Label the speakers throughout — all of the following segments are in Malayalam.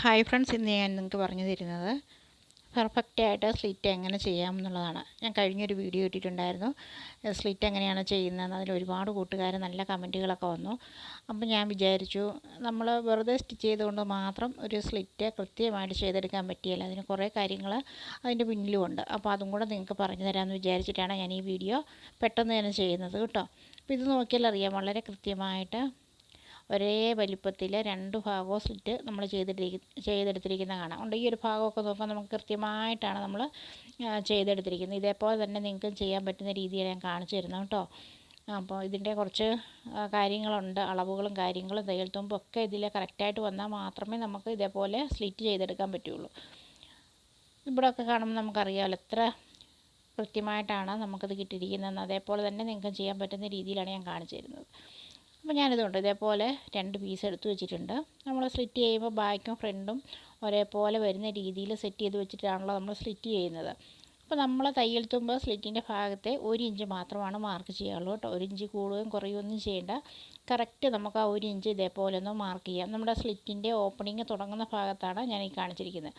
Speaker 1: ഹായ് ഫ്രണ്ട്സ്, ഇന്ന് ഞാൻ നിങ്ങൾക്ക് പറഞ്ഞു തരുന്നത് പെർഫെക്റ്റായിട്ട് സ്ലിറ്റ് എങ്ങനെ ചെയ്യാമെന്നുള്ളതാണ്. ഞാൻ കഴിഞ്ഞൊരു വീഡിയോ ഇട്ടിട്ടുണ്ടായിരുന്നു, സ്ലിറ്റ് എങ്ങനെയാണ് ചെയ്യുന്നതെന്ന്. അതിൽ ഒരുപാട് കൂട്ടുകാർ നല്ല കമൻറ്റുകളൊക്കെ വന്നു. അപ്പം ഞാൻ വിചാരിച്ചു, നമ്മൾ വെറുതെ സ്റ്റിച്ച് ചെയ്തുകൊണ്ട് മാത്രം ഒരു സ്ലിറ്റ് കൃത്യമായിട്ട് ചെയ്തെടുക്കാൻ പറ്റിയില്ല. അതിന് കുറേ കാര്യങ്ങൾ അതിൻ്റെ പിന്നിലുമുണ്ട്. അപ്പോൾ അതും കൂടെ നിങ്ങൾക്ക് പറഞ്ഞു തരാമെന്ന് വിചാരിച്ചിട്ടാണ് ഞാൻ ഈ വീഡിയോ പെട്ടെന്ന് തന്നെ ചെയ്യുന്നത് കേട്ടോ. അപ്പോൾ ഇത് നോക്കിയാൽ അറിയാം, വളരെ കൃത്യമായിട്ട് ഒരേ വലിപ്പത്തിൽ രണ്ട് ഭാഗവും സ്ലിറ്റ് നമ്മൾ ചെയ്തെടുത്തിരിക്കുന്ന കാണാം. ഉണ്ട് ഈ ഒരു ഭാഗമൊക്കെ നോക്കുമ്പോൾ നമുക്ക് കൃത്യമായിട്ടാണ് നമ്മൾ ചെയ്തെടുത്തിരിക്കുന്നത്. ഇതേപോലെ തന്നെ നിങ്ങൾക്കും ചെയ്യാൻ പറ്റുന്ന രീതിയിൽ ഞാൻ കാണിച്ചു തരുന്നത് കേട്ടോ. അപ്പോൾ ഇതിൻ്റെ കുറച്ച് കാര്യങ്ങളുണ്ട്, അളവുകളും കാര്യങ്ങളും തയ്യൽ തുമ്പൊക്കെ ഇതിൽ കറക്റ്റായിട്ട് വന്നാൽ മാത്രമേ നമുക്ക് ഇതേപോലെ സ്ലിറ്റ് ചെയ്തെടുക്കാൻ പറ്റുള്ളൂ. ഇവിടെയൊക്കെ കാണുമ്പോൾ നമുക്കറിയാമല്ലോ എത്ര കൃത്യമായിട്ടാണ് നമുക്കത് കിട്ടിയിരിക്കുന്നതെന്ന്. അതേപോലെ തന്നെ നിങ്ങൾക്ക് ചെയ്യാൻ പറ്റുന്ന രീതിയിലാണ് ഞാൻ കാണിച്ചു തരുന്നത്. അപ്പോൾ ഞാനിതുണ്ട് ഇതേപോലെ 2 പീസ് എടുത്ത് വെച്ചിട്ടുണ്ട്. നമ്മൾ സ്ലിറ്റ് ചെയ്യുമ്പോൾ ബാക്കും ഫ്രണ്ടും ഒരേപോലെ വരുന്ന രീതിയിൽ സെറ്റ് ചെയ്ത് വെച്ചിട്ടാണല്ലോ നമ്മൾ സ്ലിറ്റ് ചെയ്യുന്നത്. അപ്പോൾ നമ്മൾ തയ്യൽ തുമ്പ് സ്ലിറ്റിൻ്റെ ഭാഗത്തെ 1 ഇഞ്ച് മാത്രമാണ് മാർക്ക് ചെയ്യാറുള്ളൂ കേട്ടോ. 1 ഇഞ്ച് കൂടുകയും കുറയുകയൊന്നും ചെയ്യേണ്ട. കറക്റ്റ് നമുക്ക് ആ 1 ഇഞ്ച് ഇതേപോലെ ഒന്ന് മാർക്ക് ചെയ്യാം. നമ്മുടെ സ്ലിറ്റിൻ്റെ ഓപ്പണിങ് തുടങ്ങുന്ന ഭാഗത്താണ് ഞാൻ ഈ കാണിച്ചിരിക്കുന്നത്.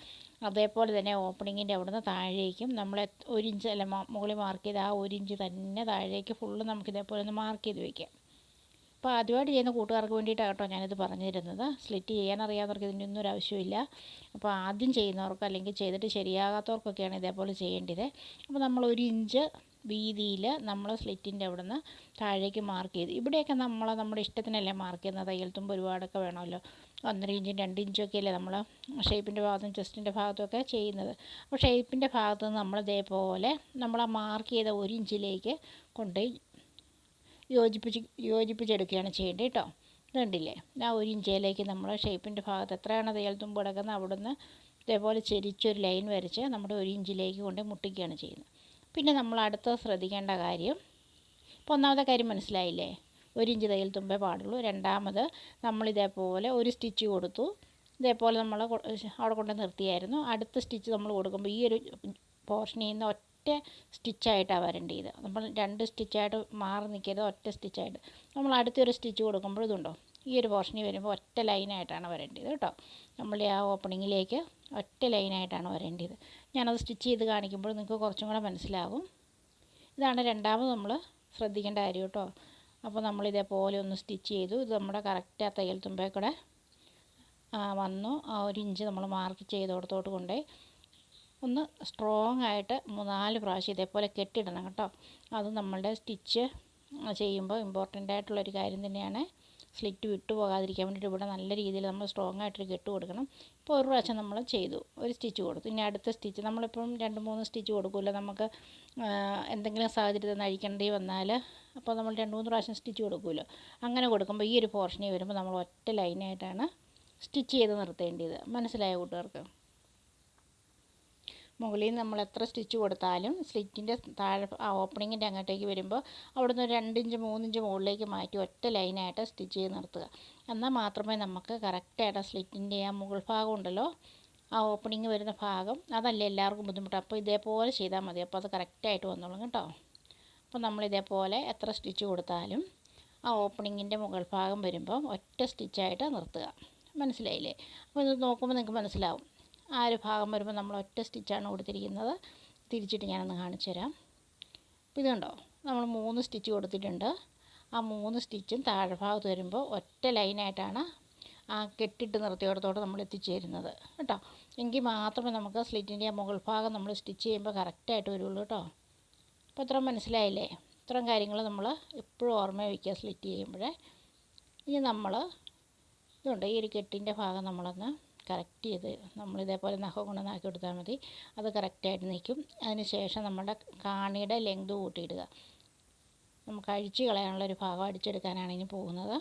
Speaker 1: അതേപോലെ തന്നെ ഓപ്പണിങ്ങിൻ്റെ അവിടുന്ന് താഴേക്കും നമ്മൾ 1 ഇഞ്ച് അല്ല മുകളിൽ മാർക്ക് ചെയ്ത് ആ 1 ഇഞ്ച് തന്നെ താഴേക്ക് ഫുള്ള് നമുക്ക് ഇതേപോലെ ഒന്ന് മാർക്ക് ചെയ്ത് വയ്ക്കാം. അപ്പോൾ ആദ്യമായിട്ട് ചെയ്യുന്ന കൂട്ടുകാർക്ക് വേണ്ടിയിട്ടാണ് കേട്ടോ ഞാനിത് പറഞ്ഞു തരുന്നത്. സ്ലിറ്റ് ചെയ്യാനറിയാവുന്നവർക്ക് ഇതിൻ്റെ ഒന്നും ഒരു ആവശ്യമില്ല. അപ്പോൾ ആദ്യം ചെയ്യുന്നവർക്ക് അല്ലെങ്കിൽ ചെയ്തിട്ട് ശരിയാകാത്തവർക്കൊക്കെയാണ് ഇതേപോലെ ചെയ്യേണ്ടത്. അപ്പോൾ നമ്മൾ 1 ഇഞ്ച് വീതിയിൽ നമ്മൾ സ്ലിറ്റിൻ്റെ അവിടെ നിന്ന് താഴേക്ക് മാർക്ക് ചെയ്ത്, ഇവിടെയൊക്കെ നമ്മുടെ ഇഷ്ടത്തിനല്ലേ മാർക്ക് ചെയ്യുന്നത്. തയ്യൽ തുമ്പ് ഒരുപാടൊക്കെ വേണമല്ലോ. 1.5 ഇഞ്ചും 2 ഇഞ്ചൊക്കെ അല്ലേ നമ്മൾ ഷേപ്പിൻ്റെ ഭാഗത്തും ചെസ്റ്റിൻ്റെ ഭാഗത്തുമൊക്കെ ചെയ്യുന്നത്. അപ്പോൾ ഷേപ്പിൻ്റെ ഭാഗത്ത് നിന്ന് നമ്മൾ ഇതേപോലെ നമ്മൾ ആ മാർക്ക് ചെയ്ത 1 ഇഞ്ചിലേക്ക് കൊണ്ടുപോയി യോജിപ്പിച്ചെടുക്കുകയാണ് ചെയ്യേണ്ടത് കേട്ടോ. ഇത് കണ്ടില്ലേ, ആ 1 ഇഞ്ചിലേക്ക് നമ്മൾ ഷേപ്പിൻ്റെ ഭാഗത്ത് എത്രയാണ് തയ്യൽ തുമ്പ് കിടക്കുന്നത് അവിടുന്ന് ഇതേപോലെ ചെരിച്ചൊരു ലൈൻ വരച്ച് നമ്മുടെ 1 ഇഞ്ചിലേക്ക് കൊണ്ട് മുട്ടിക്കുകയാണ് ചെയ്യുന്നത്. പിന്നെ നമ്മൾ അടുത്ത ശ്രദ്ധിക്കേണ്ട കാര്യം, ഇപ്പോൾ ഒന്നാമത്തെ കാര്യം മനസ്സിലായില്ലേ, 1 ഇഞ്ച് തയ്യൽ തുമ്പേ പാടുള്ളൂ. രണ്ടാമത് നമ്മളിതേപോലെ ഒരു സ്റ്റിച്ച് കൊടുത്തു, ഇതേപോലെ നമ്മൾ അവിടെ കൊണ്ട് നിർത്തിയായിരുന്നു. അടുത്ത സ്റ്റിച്ച് നമ്മൾ കൊടുക്കുമ്പോൾ ഈ ഒരു പോർഷനിൽ നിന്ന് ഒറ്റ സ്റ്റിച്ചായിട്ടാണ് വരേണ്ടത്. നമ്മൾ 2 സ്റ്റിച്ചായിട്ട് മാറി നിൽക്കരുത്, ഒറ്റ സ്റ്റിച്ചായിട്ട്. നമ്മൾ അടുത്തൊരു സ്റ്റിച്ച് കൊടുക്കുമ്പോൾ ഇതുണ്ടോ, ഈ ഒരു പോർഷനിൽ വരുമ്പോൾ ഒറ്റ ലൈനായിട്ടാണ് വരേണ്ടത് കേട്ടോ. നമ്മളുടെ ആ ഓപ്പണിങ്ങിലേക്ക് ഒറ്റ ലൈനായിട്ടാണ് വരേണ്ടത്. ഞാനത് സ്റ്റിച്ച് ചെയ്ത് കാണിക്കുമ്പോൾ നിങ്ങൾക്ക് കുറച്ചും കൂടെ മനസ്സിലാകും. ഇതാണ് രണ്ടാമത് നമ്മൾ ശ്രദ്ധിക്കേണ്ട കാര്യം കേട്ടോ. അപ്പോൾ നമ്മളിതേപോലെ ഒന്ന് സ്റ്റിച്ച് ചെയ്തു. ഇത് നമ്മുടെ കറക്റ്റ് ആ തയ്യൽ തുമ്പേ കൂടെ വന്നു. ആ 1 ഇഞ്ച് നമ്മൾ മാർക്ക് ചെയ്തോടത്തോട്ട് കൊണ്ടുപോയി ഒന്ന് സ്ട്രോങ് ആയിട്ട് 3-4 പ്രാവശ്യം ഇതേപോലെ കെട്ടിടണം കേട്ടോ. അത് നമ്മളുടെ സ്റ്റിച്ച് ചെയ്യുമ്പോൾ ഇമ്പോർട്ടൻ്റ് ആയിട്ടുള്ളൊരു കാര്യം തന്നെയാണ്. സ്ലിറ്റ് വിട്ടു പോകാതിരിക്കാൻ വേണ്ടിയിട്ട് ഇവിടെ നല്ല രീതിയിൽ നമ്മൾ സ്ട്രോങ് ആയിട്ടൊരു കെട്ട് കൊടുക്കണം. ഇപ്പോൾ ഒരു പ്രാവശ്യം നമ്മൾ ചെയ്തു, ഒരു സ്റ്റിച്ച് കൊടുത്തു. ഇനി അടുത്ത സ്റ്റിച്ച് നമ്മളിപ്പം 2-3 സ്റ്റിച്ച് കൊടുക്കില്ല. നമുക്ക് എന്തെങ്കിലും സാഹചര്യത്തിൽ നിന്ന് അഴിക്കേണ്ടി വന്നാൽ അപ്പോൾ നമ്മൾ 2-3 പ്രാവശ്യം സ്റ്റിച്ച് കൊടുക്കുമല്ലോ. അങ്ങനെ കൊടുക്കുമ്പോൾ ഈ ഒരു പോർഷനിൽ വരുമ്പോൾ നമ്മൾ ഒറ്റ ലൈനായിട്ടാണ് സ്റ്റിച്ച് ചെയ്ത് നിർത്തേണ്ടത്. മനസ്സിലായ കൂട്ടുകാർക്ക്? മുകളിൽ നിന്ന് നമ്മൾ എത്ര സ്റ്റിച്ച് കൊടുത്താലും സ്ലിറ്റിൻ്റെ താഴെ ആ ഓപ്പണിങ്ങിൻ്റെ അങ്ങോട്ടേക്ക് വരുമ്പോൾ അവിടെ നിന്ന് 2 ഇഞ്ച് 3 ഇഞ്ച് മുകളിലേക്ക് മാറ്റി ഒറ്റ ലൈനായിട്ട് സ്റ്റിച്ച് ചെയ്ത് നിർത്തുക. എന്നാൽ മാത്രമേ നമുക്ക് കറക്റ്റായിട്ട് സ്ലിറ്റിൻ്റെ ആ മുകൾ ഭാഗം ഉണ്ടല്ലോ, ആ ഓപ്പണിങ് വരുന്ന ഭാഗം, അതല്ലേ എല്ലാവർക്കും ബുദ്ധിമുട്ട്. അപ്പോൾ ഇതേപോലെ ചെയ്താൽ മതി, അപ്പോൾ അത് കറക്റ്റായിട്ട് വന്നോളും കേട്ടോ. അപ്പോൾ നമ്മളിതേപോലെ എത്ര സ്റ്റിച്ച് കൊടുത്താലും ആ ഓപ്പണിങ്ങിൻ്റെ മുകൾ ഭാഗം വരുമ്പോൾ ഒറ്റ സ്റ്റിച്ചായിട്ട് നിർത്തുക. മനസ്സിലായില്ലേ? അപ്പോൾ ഇത് നോക്കുമ്പോൾ നിങ്ങൾക്ക് മനസ്സിലാവും. ആ ഒരു ഭാഗം വരുമ്പോൾ നമ്മൾ ഒറ്റ സ്റ്റിച്ചാണ് കൊടുത്തിരിക്കുന്നത്. തിരിച്ചിട്ട് ഞാനൊന്ന് കാണിച്ചു തരാം. അപ്പോൾ ഇത് കണ്ടോ, നമ്മൾ 3 സ്റ്റിച്ച് കൊടുത്തിട്ടുണ്ട്. ആ 3 സ്റ്റിച്ചും താഴെ ഭാഗത്ത് വരുമ്പോൾ ഒറ്റ ലൈനായിട്ടാണ് ആ കെട്ടിട്ട് നിർത്തിയിടത്തോടെ നമ്മൾ എത്തിച്ചേരുന്നത് കേട്ടോ. എങ്കിൽ മാത്രമേ നമുക്ക് സ്ലിറ്റിൻ്റെ ആ മുകൾ ഭാഗം നമ്മൾ സ്റ്റിച്ച് ചെയ്യുമ്പോൾ കറക്റ്റായിട്ട് വരുള്ളൂ കേട്ടോ. അപ്പോൾ ഇത്രയും മനസ്സിലായില്ലേ? ഇത്രയും കാര്യങ്ങൾ നമ്മൾ എപ്പോഴും ഓർമ്മ വയ്ക്കുക സ്ലിറ്റ് ചെയ്യുമ്പോഴേ. ഇനി നമ്മൾ ഇതുണ്ട്, ഈ ഒരു കെട്ടിൻ്റെ ഭാഗം നമ്മളൊന്ന് കറക്റ്റ് ചെയ്ത് നമ്മളിതേപോലെ നഖം കൊണ്ട് നാക്കി കൊടുത്താൽ മതി. അത് കറക്റ്റായിട്ട് നിൽക്കും. അതിന് ശേഷം നമ്മുടെ കാണിയുടെ ലെങ്ത് കൂട്ടിയിടുക. നമുക്ക് അഴിച്ച് കളയാനുള്ളൊരു ഭാഗം അടിച്ചെടുക്കാനാണ് ഇനി പോകുന്നത്.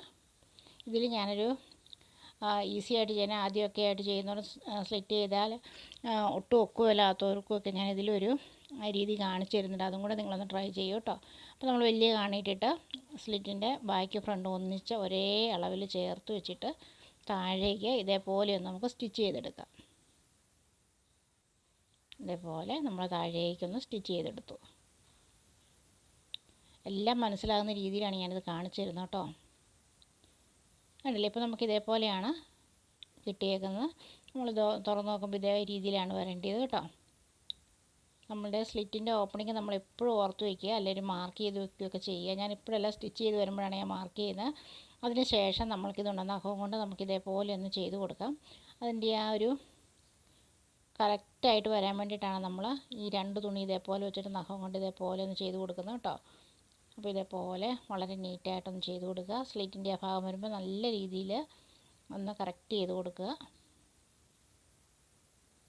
Speaker 1: ഇതിൽ ഞാനൊരു ഈസി ആയിട്ട് ചെയ്യാൻ ആദ്യമൊക്കെ ആയിട്ട് ചെയ്യുന്നവർ സ്ലിറ്റ് ചെയ്താൽ ഒട്ടും ഒക്കുമല്ലാത്തവർക്കുമൊക്കെ ഞാനിതിലൊരു രീതി കാണിച്ചു തരുന്നുണ്ട്. അതും കൂടെ നിങ്ങളൊന്ന് ട്രൈ ചെയ്യൂ കേട്ടോ. അപ്പോൾ നമ്മൾ വലിയ കാണിയിട്ടിട്ട് സ്ലിറ്റിൻ്റെ ബാക്ക് ഫ്രണ്ട് ഒന്നിച്ച് ഒരേ അളവിൽ ചേർത്ത് വെച്ചിട്ട് താഴേക്ക് ഇതേപോലെ ഒന്ന് നമുക്ക് സ്റ്റിച്ച് ചെയ്തെടുക്കാം. ഇതേപോലെ നമ്മൾ താഴേക്കൊന്ന് സ്റ്റിച്ച് ചെയ്തെടുത്തു. എല്ലാം മനസ്സിലാകുന്ന രീതിയിലാണ് ഞാനിത് കാണിച്ചു തരുന്നത് കേട്ടോ. കണ്ടില്ലേ? ഇപ്പോൾ നമുക്ക് ഇതേപോലെയാണ് കിട്ടിയേക്കുന്നത്. നമ്മളിത് തുറന്ന് നോക്കുമ്പോൾ ഇതേ രീതിയിലാണ് വരേണ്ടത് കേട്ടോ. നമ്മളുടെ സ്ലിറ്റിൻ്റെ ഓപ്പണിങ് നമ്മൾ എപ്പോഴും ഓർത്ത് വയ്ക്കുക, അല്ലെങ്കിൽ മാർക്ക് ചെയ്ത് വെക്കുകയൊക്കെ ചെയ്യുക. ഞാൻ ഇപ്പോഴെല്ലാം സ്റ്റിച്ച് ചെയ്ത് വരുമ്പോഴാണ് ഞാൻ മാർക്ക് ചെയ്യുന്നത്. അതിന് ശേഷം നമ്മൾക്കിതുണ്ട് നഖം കൊണ്ട് നമുക്കിതേപോലെ ഒന്ന് ചെയ്ത് കൊടുക്കാം. അതിൻ്റെ ആ ഒരു കറക്റ്റായിട്ട് വരാൻ വേണ്ടിയിട്ടാണ് നമ്മൾ ഈ 2 തുണി ഇതേപോലെ വെച്ചിട്ട് നഖം കൊണ്ട് ഇതേപോലെ ഒന്ന് ചെയ്ത് കൊടുക്കുന്നത് കേട്ടോ. അപ്പോൾ ഇതേപോലെ വളരെ നീറ്റായിട്ടൊന്ന് ചെയ്ത് കൊടുക്കുക. സ്ലിറ്റിൻ്റെ ആ ഭാഗം വരുമ്പോൾ നല്ല രീതിയിൽ ഒന്ന് കറക്റ്റ് ചെയ്ത് കൊടുക്കുക.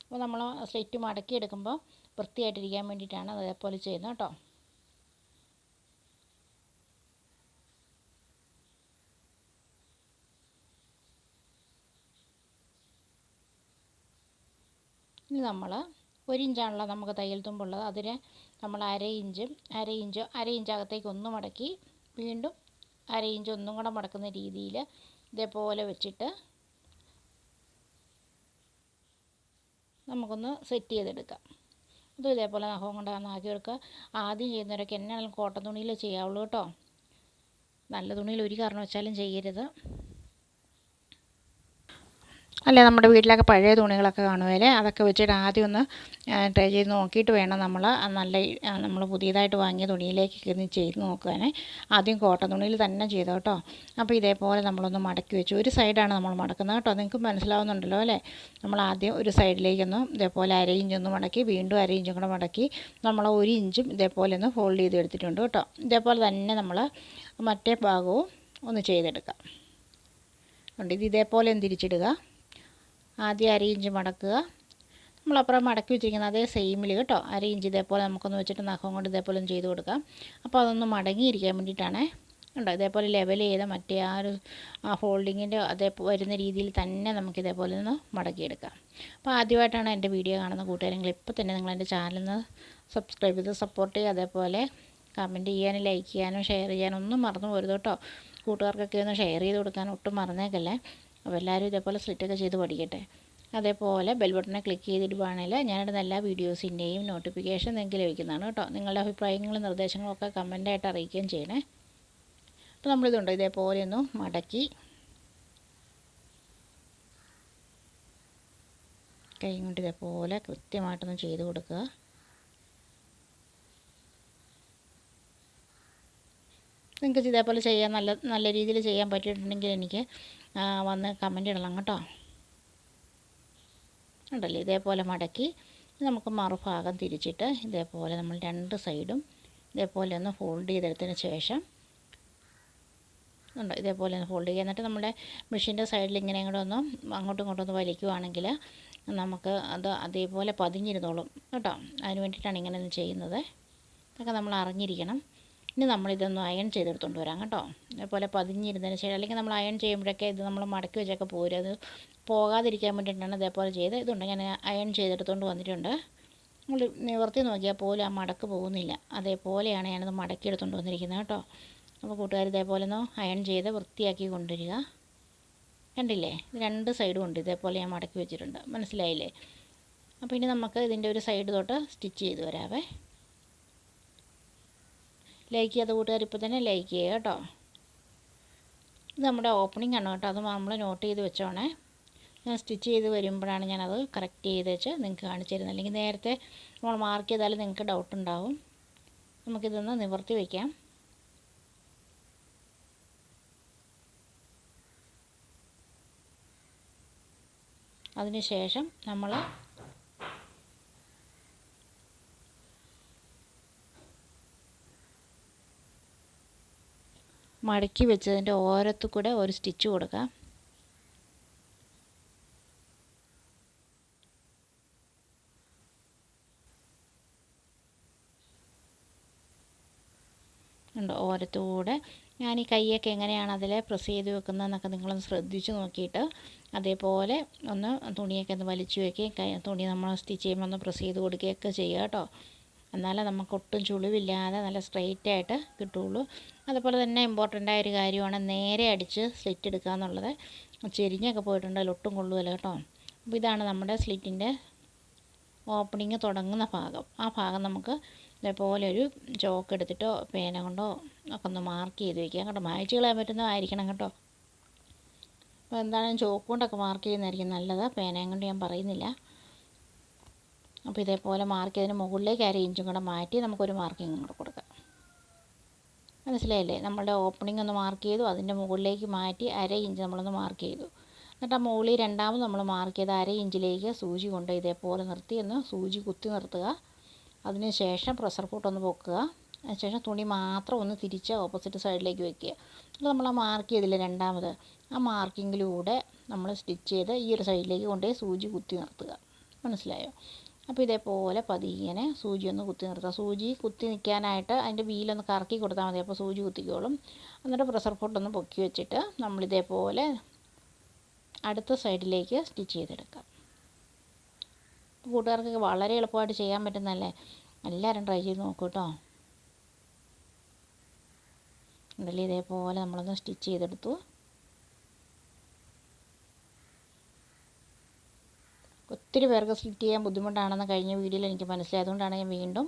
Speaker 1: അപ്പോൾ നമ്മൾ സ്ലിറ്റ് മടക്കി എടുക്കുമ്പോൾ വൃത്തിയായിട്ടിരിക്കാൻ വേണ്ടിയിട്ടാണ് അതേപോലെ ചെയ്യുന്നത് കേട്ടോ. ഇനി നമ്മൾ 1 ഇഞ്ചാണല്ലോ നമുക്ക് തയ്യൽ തുമ്പുള്ളത്. അതിന് നമ്മൾ അര ഇഞ്ച് അകത്തേക്ക് ഒന്ന് മടക്കി വീണ്ടും അര ഇഞ്ച് ഒന്നും കൂടെ മടക്കുന്ന രീതിയിൽ ഇതേപോലെ വെച്ചിട്ട് നമുക്കൊന്ന് സെറ്റ് ചെയ്തെടുക്കാം. അതും ഇതേപോലെ നഖം കൊണ്ട് ആക്കി എടുക്കുക. ആദ്യം ചെയ്യുന്നവരൊക്കെ എന്നാണെങ്കിലും കോട്ടൺ തുണിയിൽ ചെയ്യാവുള്ളൂ കേട്ടോ. നല്ല തുണിയിൽ ഒരു കാരണവശാലും ചെയ്യരുത്. അല്ലേ നമ്മുടെ വീട്ടിലൊക്കെ പഴയ തുണികളൊക്കെ കാണുമല്ലേ, അതൊക്കെ വെച്ചിട്ട് ആദ്യം ഒന്ന് ട്രൈ ചെയ്ത് നോക്കിയിട്ട് വേണം നമ്മൾ പുതിയതായിട്ട് വാങ്ങിയ തുണിയിലേക്ക് ഇരുന്ന് ചെയ്ത് നോക്കാൻ. ആദ്യം കോട്ടൺ തുണിയിൽ തന്നെ ചെയ്തോ കേട്ടോ. അപ്പോൾ ഇതേപോലെ നമ്മളൊന്ന് മടക്കി വെച്ചു. ഒരു സൈഡാണ് നമ്മൾ മടക്കുന്നത് കേട്ടോ. നിങ്ങൾക്ക് മനസ്സിലാവുന്നുണ്ടല്ലോ അല്ലേ. നമ്മൾ ആദ്യം ഒരു സൈഡിലേക്കൊന്ന് ഇതേപോലെ അര ഇഞ്ചൊന്ന് മടക്കി വീണ്ടും അര ഇഞ്ചും കൂടെ മടക്കി നമ്മൾ 1 ഇഞ്ചും ഇതേപോലെ ഒന്ന് ഫോൾഡ് ചെയ്ത് എടുത്തിട്ടുണ്ട് കേട്ടോ. ഇതേപോലെ തന്നെ നമ്മൾ മറ്റേ ഭാഗവും ഒന്ന് ചെയ്തെടുക്കാം. ഇത് ഇതേപോലെ ഒന്ന് തിരിച്ചിടുക. ആദ്യം അര ഇഞ്ച് മടക്കുക. നമ്മളപ്പുറം മടക്കി വെച്ചിരിക്കുന്ന അതേ സെയിമിൽ കേട്ടോ. അര ഇഞ്ച് ഇതേപോലെ നമുക്കൊന്ന് വെച്ചിട്ട് നഖം കൊണ്ട് ഇതേപോലെ ഒന്ന് ചെയ്ത് കൊടുക്കാം. അപ്പോൾ അതൊന്ന് മടങ്ങിയിരിക്കാൻ വേണ്ടിയിട്ടാണ് ഉണ്ടോ. ഇതേപോലെ ലെവൽ ചെയ്ത് മറ്റേ ആ ഫോൾഡിങ്ങിൻ്റെ അതേ വരുന്ന രീതിയിൽ തന്നെ നമുക്ക് ഇതേപോലെ ഒന്ന് മടക്കിയെടുക്കാം. അപ്പോൾ ആദ്യമായിട്ടാണ് എൻ്റെ വീഡിയോ കാണുന്ന കൂട്ടുകാരെങ്കിൽ ഇപ്പോൾ തന്നെ നിങ്ങൾ എൻ്റെ ചാനലിന് സബ്സ്ക്രൈബ് ചെയ്ത് സപ്പോർട്ട് ചെയ്യുക. അതേപോലെ കമൻറ്റ് ചെയ്യാനും ലൈക്ക് ചെയ്യാനും ഷെയർ ചെയ്യാനും ഒന്നും മറന്നു പോരുത് കേട്ടോ. കൂട്ടുകാർക്കൊക്കെ ഒന്ന് ഷെയർ ചെയ്ത് കൊടുക്കാൻ ഒട്ടും മറന്നേക്കല്ലേ. അപ്പോൾ എല്ലാവരും ഇതേപോലെ സ്ലിറ്റൊക്കെ ചെയ്ത് പഠിക്കട്ടെ. അതേപോലെ ബെൽ ബട്ടനെ ക്ലിക്ക് ചെയ്തിടുവാണെങ്കിൽ ഞാനിടുന്ന എല്ലാ വീഡിയോസിൻ്റെയും നോട്ടിഫിക്കേഷൻ നിങ്ങൾക്ക് ലഭിക്കുന്നതാണ് കേട്ടോ. നിങ്ങളുടെ അഭിപ്രായങ്ങളും നിർദ്ദേശങ്ങളും ഒക്കെ കമൻറ്റായിട്ട് അറിയിക്കുകയും ചെയ്യണേ. അപ്പോൾ നമ്മളിതുണ്ട് ഇതേപോലെ ഒന്ന് മടക്കി കൈ കൊണ്ട് ഇതേപോലെ കൃത്യമായിട്ടൊന്ന് ചെയ്ത് കൊടുക്കുക. നിങ്ങൾക്ക് ഇതേപോലെ ചെയ്യാൻ നല്ല രീതിയിൽ ചെയ്യാൻ പറ്റിയിട്ടുണ്ടെങ്കിൽ എനിക്ക് വന്ന് കമൻറ്റ് ഇടണം കേട്ടോ. ഉണ്ടല്ലോ ഇതേപോലെ മടക്കി നമുക്ക് മറുഭാഗം തിരിച്ചിട്ട് ഇതേപോലെ നമ്മൾ 2 സൈഡും ഇതേപോലെ ഒന്ന് ഫോൾഡ് ചെയ്തെടുത്തതിന് ശേഷം ഉണ്ടോ ഇതേപോലെ ഒന്ന് ഫോൾഡ് ചെയ്യുക. എന്നിട്ട് നമ്മുടെ മെഷീൻ്റെ സൈഡിൽ ഇങ്ങനെ കൂടെ ഒന്ന് അങ്ങോട്ടും ഇങ്ങോട്ടും ഒന്ന് വലിക്കുവാണെങ്കിൽ നമുക്ക് അത് അതേപോലെ പതിഞ്ഞിരുന്നോളും കേട്ടോ. അതിന് വേണ്ടിയിട്ടാണ് ഇങ്ങനെ ഒന്ന് ചെയ്യുന്നത്. ഇതൊക്കെ നമ്മൾ അറിഞ്ഞിരിക്കണം. ഇനി നമ്മളിതൊന്ന് അയൺ ചെയ്തെടുത്തുകൊണ്ട് വരാം കേട്ടോ. അതേപോലെ പതിഞ്ഞിരുന്നതിന് ശേഷം, അല്ലെങ്കിൽ നമ്മൾ അയൺ ചെയ്യുമ്പോഴൊക്കെ ഇത് നമ്മൾ മടക്കി വെച്ചൊക്കെ പോരും. അത് പോകാതിരിക്കാൻ വേണ്ടിയിട്ടാണ് ഇതേപോലെ ചെയ്ത്. ഇതുണ്ട് ഞാൻ അയൺ ചെയ്തെടുത്തുകൊണ്ട് വന്നിട്ടുണ്ട്. നമ്മൾ നിവർത്തി നോക്കിയാൽ പോലും ആ മടക്ക് പോകുന്നില്ല. അതേപോലെയാണ് ഞാനത് മടക്കി എടുത്തുകൊണ്ട് വന്നിരിക്കുന്നത് കേട്ടോ. അപ്പോൾ കൂട്ടുകാർ ഇതേപോലെ ഒന്ന് അയൺ ചെയ്ത് വൃത്തിയാക്കി കൊണ്ടുവരിക. കണ്ടില്ലേ, 2 സൈഡും ഉണ്ട് ഇതേപോലെ ഞാൻ മടക്കി വെച്ചിട്ടുണ്ട്. മനസ്സിലായില്ലേ. അപ്പോൾ ഇനി നമുക്ക് ഇതിൻ്റെ ഒരു സൈഡ് തൊട്ട് സ്റ്റിച്ച് ചെയ്ത് വരാവേ. ലൈക്ക് ചെയ്യാത്ത കൂട്ടുകാർ ഇപ്പോൾ തന്നെ ലൈക്ക് ചെയ്യുക കേട്ടോ. ഇത് നമ്മുടെ ഓപ്പണിംഗ് ആണ് കേട്ടോ. അത് നമ്മൾ നോട്ട് ചെയ്ത് വെച്ചോണേ. ഞാൻ സ്റ്റിച്ച് ചെയ്ത് വരുമ്പോഴാണ് ഞാനത് കറക്റ്റ് ചെയ്ത് വെച്ച് നിങ്ങൾക്ക് കാണിച്ചു തരുന്നത്. അല്ലെങ്കിൽ നേരത്തെ നമ്മൾ മാർക്ക് ചെയ്താൽ നിങ്ങൾക്ക് ഡൗട്ട് ഉണ്ടാവും. നമുക്കിതൊന്ന് നിവർത്തി വയ്ക്കാം. അതിനുശേഷം നമ്മൾ മടക്കി വെച്ചതിൻ്റെ ഓരത്തു കൂടെ ഒരു സ്റ്റിച്ച് കൊടുക്കാം. ഉണ്ട് ഓരത്തൂടെ. ഞാൻ ഈ കൈയൊക്കെ എങ്ങനെയാണ് അതിൽ പ്രസ് ചെയ്ത് വെക്കുന്നതെന്നൊക്കെ നിങ്ങളൊന്ന് ശ്രദ്ധിച്ച് നോക്കിയിട്ട് അതേപോലെ ഒന്ന് തുണിയൊക്കെ ഒന്ന് വലിച്ചു വയ്ക്കുകയും തുണി നമ്മൾ സ്റ്റിച്ച് ചെയ്യുമ്പോൾ ഒന്ന് പ്രസ് ചെയ്ത് കൊടുക്കുകയൊക്കെ ചെയ്യുക കേട്ടോ. എന്നാലേ നമുക്ക് ഒട്ടും ചുളിവില്ലാതെ നല്ല സ്ട്രെയിറ്റായിട്ട് കിട്ടുകയുള്ളൂ. അതുപോലെ തന്നെ ഇമ്പോർട്ടൻ്റ് ആയൊരു കാര്യമാണ് നേരെ അടിച്ച് സ്ലിറ്റ് എടുക്കുക എന്നുള്ളത്. ചെരിഞ്ഞൊക്കെ പോയിട്ടുണ്ടെങ്കിൽ ഒട്ടും കൊള്ളുകയില്ല കേട്ടോ. അപ്പോൾ ഇതാണ് നമ്മുടെ സ്ലിറ്റിൻ്റെ ഓപ്പണിങ് തുടങ്ങുന്ന ഭാഗം. ആ ഭാഗം നമുക്ക് ഇതേപോലെ ഒരു ചോക്ക് എടുത്തിട്ടോ പേന കൊണ്ടോ ഒക്കെ ഒന്ന് മാർക്ക് ചെയ്ത് വയ്ക്കാം കേട്ടോ. മായ്ച്ച് കളയാൻ പറ്റുന്നതായിരിക്കണം കേട്ടോ. അപ്പോൾ എന്താണെങ്കിലും ചോക്ക് കൊണ്ടൊക്കെ മാർക്ക് ചെയ്യുന്നതായിരിക്കും നല്ലത്, പേനയും കൊണ്ട് ഞാൻ പറയുന്നില്ല. അപ്പോൾ ഇതേപോലെ മാർക്ക് ചെയ്തതിന് മുകളിലേക്ക് 1/2 ഇഞ്ചും കൂടെ മാറ്റി നമുക്കൊരു മാർക്കിങ് കൂടെ കൊടുക്കാം. മനസ്സിലായില്ലേ? നമ്മളുടെ ഓപ്പണിംഗ് ഒന്ന് മാർക്ക് ചെയ്തു, അതിൻ്റെ മുകളിലേക്ക് മാറ്റി 1/2 ഇഞ്ച് നമ്മളൊന്ന് മാർക്ക് ചെയ്തു. എന്നിട്ട് ആ മുകളിൽ രണ്ടാമത് നമ്മൾ മാർക്ക് ചെയ്ത 1/2 ഇഞ്ചിലേക്ക് സൂചി കൊണ്ട് ഇതേപോലെ നിർത്തി ഒന്ന് സൂചി കുത്തി നിർത്തുക. അതിന് ശേഷം പ്രഷർ കൂട്ടൊന്ന് പൊക്കുക. അതിനുശേഷം തുണി മാത്രം ഒന്ന് തിരിച്ച് ഓപ്പോസിറ്റ് സൈഡിലേക്ക് വെക്കുക. അപ്പോൾ നമ്മൾ ആ മാർക്ക് ചെയ്തില്ലേ രണ്ടാമത്, ആ മാർക്കിങ്ങിലൂടെ നമ്മൾ സ്റ്റിച്ച് ചെയ്ത് ഈ ഒരു സൈഡിലേക്ക് കൊണ്ടുപോയി സൂചി കുത്തി നിർത്തുക. മനസ്സിലായോ? അപ്പോൾ ഇതേപോലെ പതിയെ സൂചി ഒന്ന് കുത്തി നിർത്തുക. സൂചി കുത്തി നിൽക്കാനായിട്ട് അതിൻ്റെ വീലൊന്ന് കറക്കി കൊടുത്താൽ മതി, അപ്പോൾ സൂചി കുത്തിക്കോളും. എന്നിട്ട് പ്രഷർ പൊട്ടൊന്ന് പൊക്കി വെച്ചിട്ട് നമ്മളിതേപോലെ അടുത്ത സൈഡിലേക്ക് സ്റ്റിച്ച് ചെയ്തെടുക്കാം. കൂട്ടുകാർക്കൊക്കെ വളരെ എളുപ്പമായിട്ട് ചെയ്യാൻ പറ്റുന്നതല്ലേ, എല്ലാവരും ട്രൈ ചെയ്ത് നോക്കൂ കേട്ടോ. ഉണ്ടല്ലേ, ഇതേപോലെ നമ്മളൊന്ന് സ്റ്റിച്ച് ചെയ്തെടുത്തു. ഒത്തിരി പേർക്ക് സ്റ്റിച്ച് ചെയ്യാൻ ബുദ്ധിമുട്ടാണെന്ന് കഴിഞ്ഞ വീഡിയോയിൽ എനിക്ക് മനസ്സിലായതുകൊണ്ടാണ് ഞാൻ വീണ്ടും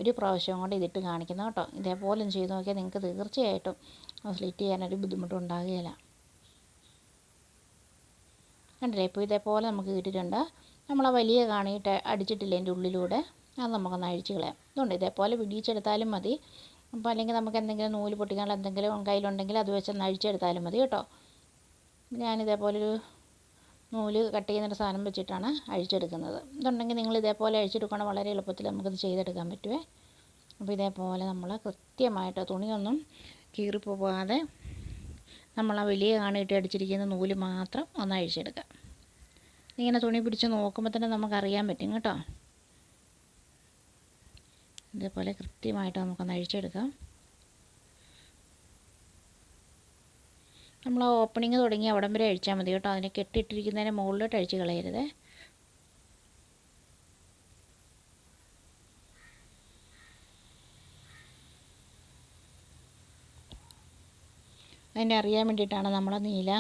Speaker 1: ഒരു പ്രാവശ്യം കൊണ്ട് ഇതിട്ട് കാണിക്കുന്നത് കേട്ടോ. ഇതേപോലെ ചെയ്ത് നോക്കിയാൽ നിങ്ങൾക്ക് തീർച്ചയായിട്ടും സ്ലിറ്റ് ചെയ്യാനൊരു ബുദ്ധിമുട്ടുണ്ടാകുകയില്ല. കണ്ടില്ലേ, ഇപ്പോൾ ഇതേപോലെ നമുക്ക് കിട്ടിയിട്ടുണ്ട്. നമ്മൾ ആ വലിയ കാണിയിട്ട് അടിച്ചിട്ടില്ല എൻ്റെ ഉള്ളിലൂടെ, അത് നമുക്കൊന്ന് അഴിച്ച് കളയാം. ഇതുകൊണ്ട് ഇതേപോലെ വിടിയിച്ചെടുത്താലും മതി. അപ്പോൾ അല്ലെങ്കിൽ നമുക്ക് എന്തെങ്കിലും നൂല് പൊട്ടിക്കാനുള്ള എന്തെങ്കിലും കയ്യിലുണ്ടെങ്കിൽ അത് വെച്ചൊന്ന് അഴിച്ചെടുത്താലും മതി കേട്ടോ. ഞാനിതേപോലൊരു നൂല് കട്ട് ചെയ്യുന്നൊരു സാധനം വെച്ചിട്ടാണ് അഴിച്ചെടുക്കുന്നത്. ഇതുണ്ടെങ്കിൽ നിങ്ങൾ ഇതേപോലെ അഴിച്ചെടുക്കുകയാണെങ്കിൽ വളരെ എളുപ്പത്തിൽ നമുക്കത് ചെയ്തെടുക്കാൻ പറ്റുമേ. അപ്പോൾ ഇതേപോലെ നമ്മൾ കൃത്യമായിട്ട് തുണിയൊന്നും കീറിപ്പോകാതെ നമ്മൾ ആ വലിയ കാണിയിട്ട് അടിച്ചിരിക്കുന്ന നൂല് മാത്രം ഒന്ന് അഴിച്ചെടുക്കാം. ഇങ്ങനെ തുണി പിടിച്ച് നോക്കുമ്പോൾ തന്നെ നമുക്കറിയാൻ പറ്റും കേട്ടോ. ഇതേപോലെ കൃത്യമായിട്ട് നമുക്കൊന്ന് അഴിച്ചെടുക്കാം. നമ്മൾ ഓപ്പണിങ് തുടങ്ങി അവിടം വരെ അഴിച്ചാൽ മതി കേട്ടോ. അതിനെ കെട്ടിയിട്ടിരിക്കുന്നതിന് മുകളിലോട്ട് അഴിച്ച് കളയരുത്. അതിനെ അറിയാൻ വേണ്ടിയിട്ടാണ് നമ്മൾ നീല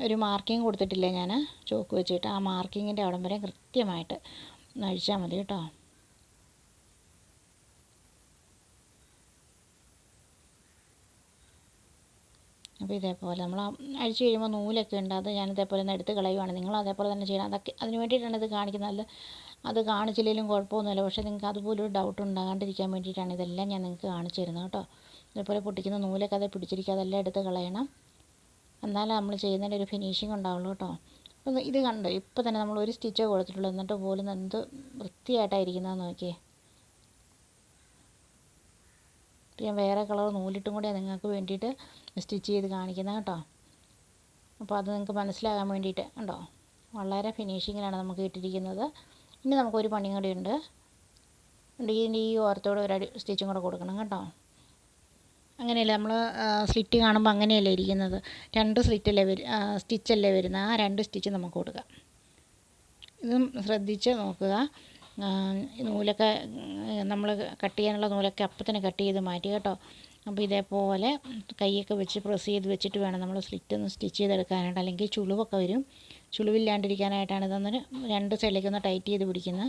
Speaker 1: ഒരു മാർക്കിങ് കൊടുത്തിട്ടില്ലേ ഞാൻ ചോക്ക് വെച്ചിട്ട്, ആ മാർക്കിങ്ങിൻ്റെ അവിടം വരെ കൃത്യമായിട്ട് അഴിച്ചാൽ മതി കേട്ടോ. അപ്പോൾ ഇതേപോലെ നമ്മൾ അഴിച്ച് കഴിയുമ്പോൾ നൂലൊക്കെ ഉണ്ട്, അത് ഞാനിതേപോലെ ഒന്ന് എടുത്ത് കളയുവാണ്. നിങ്ങൾ അതേപോലെ തന്നെ ചെയ്യണം. അതൊക്കെ അതിന് വേണ്ടിയിട്ടാണ് ഇത് കാണിക്കുന്നത്. അത് കാണിച്ചില്ലെങ്കിലും കുഴപ്പമൊന്നുമില്ല, പക്ഷേ നിങ്ങൾക്ക് അതുപോലെ ഒരു ഡൗട്ട് ഉണ്ടാകാണ്ടിരിക്കാൻ വേണ്ടിയിട്ടാണ് ഇതെല്ലാം ഞാൻ നിങ്ങൾക്ക് കാണിച്ചു തരുന്നത് കേട്ടോ. ഇതേപോലെ പൊട്ടിക്കുന്ന നൂലൊക്കെ അത് പിടിച്ചിരിക്കുക, അതെല്ലാം എടുത്ത് കളയണം. എന്നാലും നമ്മൾ ചെയ്യുന്നതിൻ്റെ ഒരു ഫിനിഷിങ് ഉണ്ടാവുള്ളൂ കേട്ടോ. അപ്പോൾ ഇത് കണ്ടോ, ഇപ്പോൾ തന്നെ നമ്മൾ ഒരു സ്റ്റിച്ചേ കൊടുത്തിട്ടുള്ളൂ, എന്നിട്ട് പോലും എന്ത് വൃത്തിയായിട്ടായിരിക്കുന്നതെന്ന് നോക്കിയേ. ഞാൻ വേറെ കളർ നൂലിട്ടും കൂടെ നിങ്ങൾക്ക് വേണ്ടിയിട്ട് സ്റ്റിച്ച് ചെയ്ത് കാണിക്കുന്നത് കേട്ടോ. അപ്പോൾ അത് നിങ്ങൾക്ക് മനസ്സിലാകാൻ വേണ്ടിയിട്ട് ഉണ്ടോ, വളരെ ഫിനിഷിങ്ങിലാണ് നമുക്ക് കിട്ടിയിരിക്കുന്നത്. ഇനി നമുക്കൊരു പണിയും കൂടി ഉണ്ട്. ഇതിൻ്റെ ഈ ഓരത്തോടെ ഒരു സ്റ്റിച്ചും കൂടെ കൊടുക്കണം കേട്ടോ. അങ്ങനെയല്ലേ നമ്മൾ സ്ലിറ്റ് കാണുമ്പോൾ അങ്ങനെയല്ലേ ഇരിക്കുന്നത്, 2 സ്റ്റിച്ചല്ലേ വരുന്നത്, ആ 2 സ്റ്റിച്ച് നമുക്ക് കൊടുക്കാം. ഇതും ശ്രദ്ധിച്ച് നോക്കുക. നൂലൊക്കെ നമ്മൾ കട്ട് ചെയ്യാനുള്ള നൂലൊക്കെ അപ്പം തന്നെ കട്ട് ചെയ്ത് മാറ്റി കേട്ടോ. അപ്പോൾ ഇതേപോലെ കൈയൊക്കെ വെച്ച് പ്രസ് ചെയ്ത് വെച്ചിട്ട് വേണം നമ്മൾ സ്ലിറ്റ് ഒന്ന് സ്റ്റിച്ച് ചെയ്തെടുക്കാനായിട്ട്, അല്ലെങ്കിൽ ചുളിവൊക്കെ വരും. ചുളിവില്ലാണ്ടിരിക്കാനായിട്ടാണ് ഇതൊന്ന് 2 സൈഡിലേക്കൊന്ന് ടൈറ്റ് ചെയ്ത് പിടിക്കുന്നത്.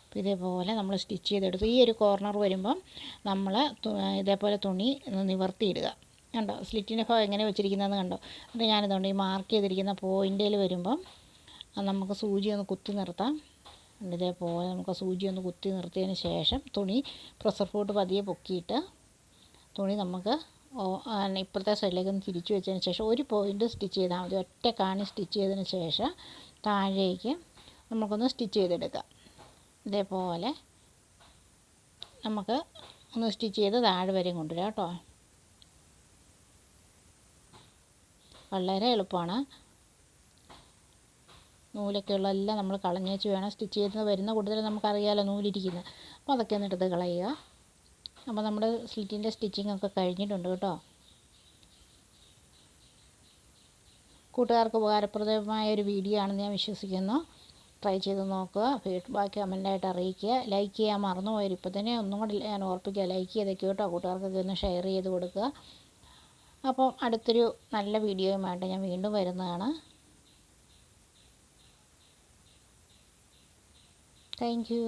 Speaker 1: അപ്പോൾ ഇതേപോലെ നമ്മൾ സ്റ്റിച്ച് ചെയ്തെടുത്തു. ഈ ഒരു കോർണർ വരുമ്പം നമ്മൾ ഇതേപോലെ തുണി നിവർത്തിയിടുക. കണ്ടോ സ്ലിറ്റിൻ്റെ ഭാഗം എങ്ങനെ വെച്ചിരിക്കുന്നതെന്ന് കണ്ടോ. എന്നിട്ട് ഞാനിതുകൊണ്ട് ഈ മാർക്ക് ചെയ്തിരിക്കുന്ന പോയിൻ്റിൽ വരുമ്പം നമുക്ക് സൂചി ഒന്ന് കുത്തി നിർത്താം. ഇതേപോലെ നമുക്ക് സൂചി ഒന്ന് കുത്തി നിർത്തിയതിന് ശേഷം തുണി പ്രഷർ ഫുട്ട് പതിയെ പൊക്കിയിട്ട് തുണി നമുക്ക് ഇപ്പുറത്തെ സൈഡിലേക്ക് ഒന്ന് തിരിച്ചു വെച്ചതിന് ശേഷം ഒരു പോയിൻ്റ് സ്റ്റിച്ച് ചെയ്താൽ മതി. ഒറ്റ കാണി സ്റ്റിച്ച് ചെയ്തതിന് ശേഷം താഴേക്ക് നമുക്കൊന്ന് സ്റ്റിച്ച് ചെയ്തെടുക്കാം. ഇതേപോലെ നമുക്ക് ഒന്ന് സ്റ്റിച്ച് ചെയ്ത് താഴെ വരെയും കൊണ്ടുവരാം കേട്ടോ. വളരെ എളുപ്പമാണ്. നൂലൊക്കെ ഉള്ളതെല്ലാം നമ്മൾ കളഞ്ഞേച്ച് വേണം സ്റ്റിച്ച് ചെയ്ത് വരുന്ന കൂടുതൽ നമുക്കറിയാമല്ലോ നൂലിരിക്കുന്നത്. അപ്പോൾ അതൊക്കെ ഒന്ന് എടുത്ത് കളയുക. അപ്പോൾ നമ്മുടെ സ്ലിറ്റിൻ്റെ സ്റ്റിച്ചിങ് ഒക്കെ കഴിഞ്ഞിട്ടുണ്ട് കേട്ടോ. കൂട്ടുകാർക്ക് ഉപകാരപ്രദമായ ഒരു വീഡിയോ ആണെന്ന് ഞാൻ വിശ്വസിക്കുന്നു. ട്രൈ ചെയ്ത് നോക്കുക, ഫീഡ്ബാക്ക് കമൻ്റായിട്ട് അറിയിക്കുക. ലൈക്ക് ചെയ്യാൻ മറന്നുപോയാൽ ഇപ്പോൾ തന്നെ ഒന്നും കൂടി ഞാൻ ഓർപ്പിക്കുക, ലൈക്ക് ചെയ്തേക്ക് കേട്ടോ. കൂട്ടുകാർക്കൊക്കെ ഒന്ന് ഷെയർ ചെയ്ത് കൊടുക്കുക. അപ്പോൾ അടുത്തൊരു നല്ല വീഡിയോയുമായിട്ട് ഞാൻ വീണ്ടും വരുന്നതാണ്. Thank you.